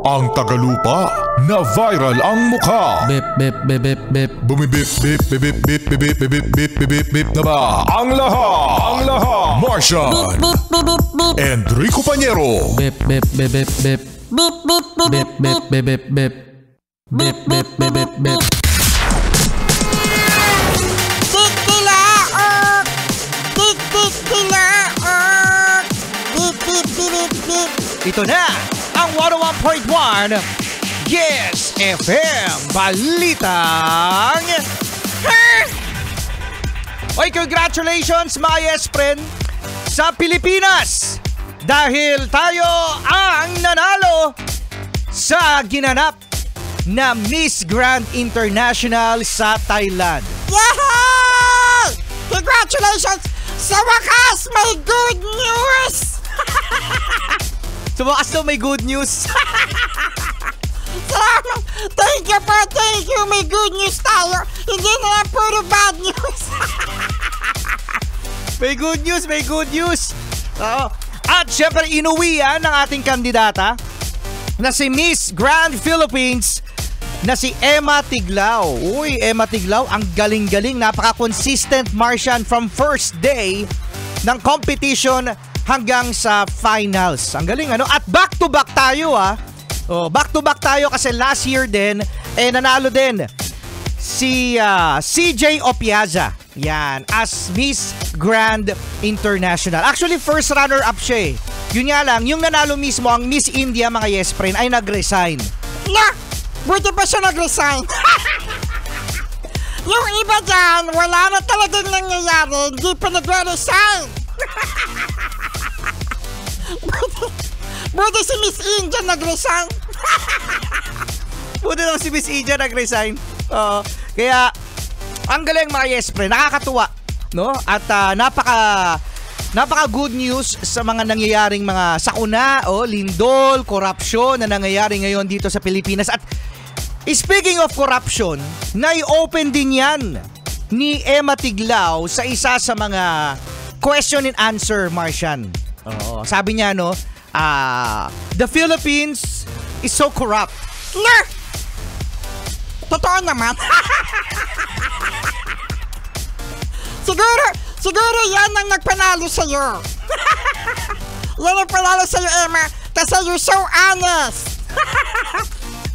Ang tagalupa na viral ang mukha. Bip bip bip bip bip. Bumibip bip bip bip bip bip bip bip bip bip bip na ba? Ang lahat. Martian. Enrico Pañero. Bip bip bip bip bip. Bip bip bip bip bip bip bip. Bip bip bip bip bip. Ito na ang 101.1 Yes FM Balitang Oy, congratulations mga Yes Friend sa Pilipinas dahil tayo ang nanalo sa ginanap na Miss Grand International sa Thailand. Yay! Congratulations! Sa wakas, may good news! Sa wakas daw may good news. Salamat! Thank you po, thank you! May good news tayo! Hindi na lang puro bad news! May good news, may good news! Oo. At syempre inuwian ng ating kandidata na si Miss Grand Philippines na si Emma Tiglao. Uy, Emma Tiglao, ang galing-galing, napaka-consistent Martian from first day ng competition hanggang sa finals. Ang galing ano? At back-to-back tayo Oh, back-to-back tayo kasi last year din nanalo din si CJ Opiaza. Yan, as Miss Grand International. Actually, first runner-up siya Yun nga lang, yung nanalo mismo ang Miss India, mga Yes Friend, ay nag-resign. Buti pa siya nag-resign. Yung iba dyan, wala na talagang nangyayari. Hindi pa nag-resign. Buti si Miss India nag-resign. Buti naman si Miss India nag-resign. Kaya, ang galing mga Yes Friend, nakakatuwa. No? At napaka good news sa mga nangyayaring mga sakuna, lindol, korupsyon na nangyayari ngayon dito sa Pilipinas. At speaking of corruption, nai-open din yan ni Emma Tiglao sa isa sa mga question and answer, Martian. Sabi niya, the Philippines is so corrupt. Totoo naman. Siguro yan ang nagpanalo sa'yo. Yan ang panalo sa'yo, Emma, kasi you're so honest.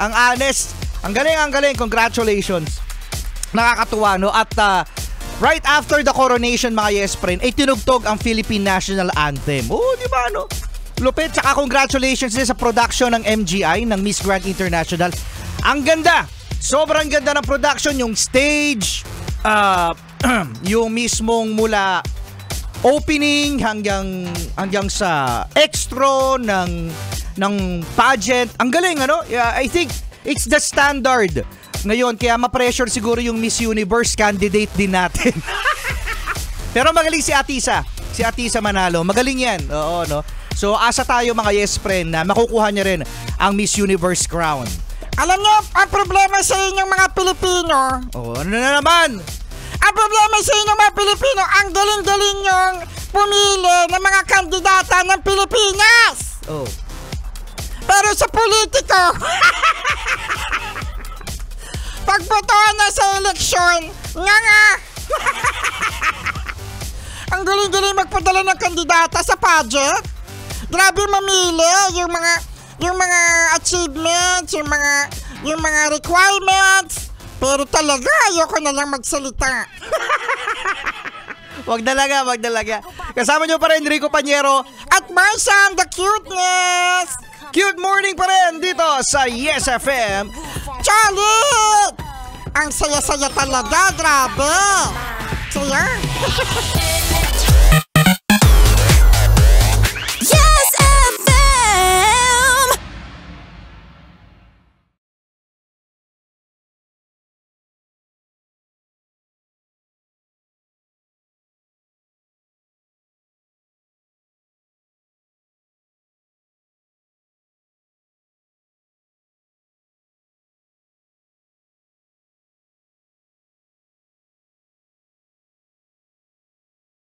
Ang honest. Ang galing. Congratulations. Nakakatuwa, no? At right after the coronation, mga Yes Friend, ay tinugtog ang Philippine National Anthem. Di ba, no? Lupit. Tsaka congratulations din sa production ng MGI, ng Miss Grand International. Ang ganda. Sobrang ganda ng production. Yung stage, yung mismong mula opening hanggang sa extra ng pageant. Ang galing, ano? I think it's the standard ngayon, kaya ma-pressure siguro yung Miss Universe candidate din natin. Pero magaling si Atisa. Si Atisa Manalo. Magaling yan. Oo, no? So, asa tayo mga Yes Friend na makukuha niya rin ang Miss Universe crown. Alam niyo, ang problema sa inyong mga Pilipino. Ano na naman? Ang problema sa inyong mga Pilipino, ang galing-galing nyong pumili ng mga kandidata ng Pilipinas. Pero sa politiko, pagbotohan na sa eleksyon, nga. Ang galing-galing magpadala ng kandidata sa pageant. Grabe mamili yung mga achievements, yung mga requirements. Pero talaga, ayoko na lang magsalita. Wag dalaga. Kasama nyo pa rin, Enrico Pañero at Martian, the cuteness. Cute morning pa rin dito sa Yes FM. Charlie! Ang saya-saya talaga, grabe. Saya.